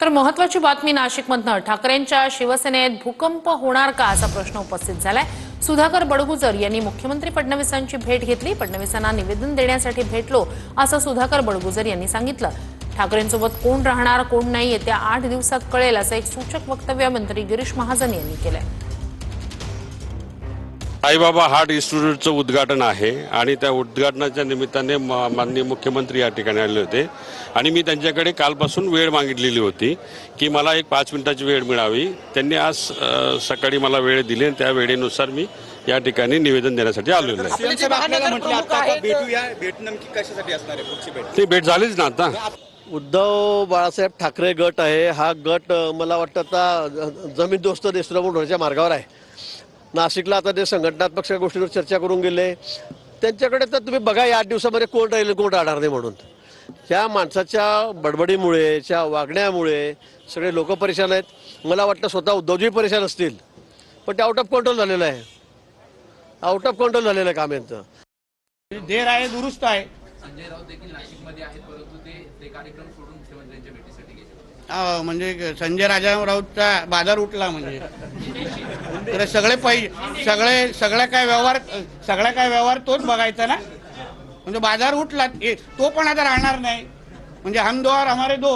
तर महत्त्वाची बातमी नाशिकमधनं ठाकरेंच्या शिवसेनेत भूकंप होणार का असा प्रश्न उपस्थित झालाय। सुधाकर बडगुजर यांनी मुख्यमंत्री फडणवीसांची भेट घेतली। फडणवीसांना निवेदन देण्यासाठी भेटलो असं सुधाकर बडगुजर यांनी सांगितलं। ठाकरेंसोबत कोण राहणार कोण नाही येत्या 8 दिवसात कळेल असं एक सूचक वक्तव्य मंत्री गिरीश महाजन यांनी केलंय। साईबाबा हार्ट इन्स्टिट्यूटचं उद्घाटन आहे आणि त्या उद्घाटनाच्या निमित्ताने माननीय मुख्यमंत्री या ठिकाणी आले होते आणि मी त्यांच्याकडे कालपासून वेळ मागितलेली होती की मला एक 5 मिनिटाची वेळ मिळावी। त्यांनी आज सकाळी मला वेळ दिली आणि त्या वेळेनुसार मी या ठिकाणी निवेदन देण्यासाठी आलेलो आहे। ती भेट झालीच ना आता। उद्धव बाळासाहेब ठाकरे गट आहे, हा गट मला वाटतं आता जमीनदोस्त देशद्रोह होण्याच्या मार्गावर आहे। नाशिकला आता ते संघटनात्मक गोष्टींवर चर्चा करून गेले। त्यांच्याकडे तर तुम्ही बघा या 8 दिवसामध्ये कोण राहील कोण राहणार नाही म्हणून। त्या माणसाच्या बडबडीमुळे त्या वागण्यामुळे सगळे लोक परेशान आहेत। मला वाटतं स्वतः उद्धवजी परेशान असतील, पण ते आउट ऑफ कंट्रोल झालेलं आहे। आउट ऑफ कंट्रोल झालेलं आहे काम यांचं। देर आहे दुरुस्त आहे। संजय राऊत देखील नाशिकमध्ये आहेत, परंतु ते कार्यक्रम सोडून मुख्यमंत्र्यांच्या भेटीसाठी गेले। म्हणजे संजय राऊतचा बाजार उठला म्हणजे तर सगळ्या काय व्यवहार तोच बघायचा ना। म्हणजे बाजार उठला तो पण आता राहणार नाही। म्हणजे हम दो और हमारे दो।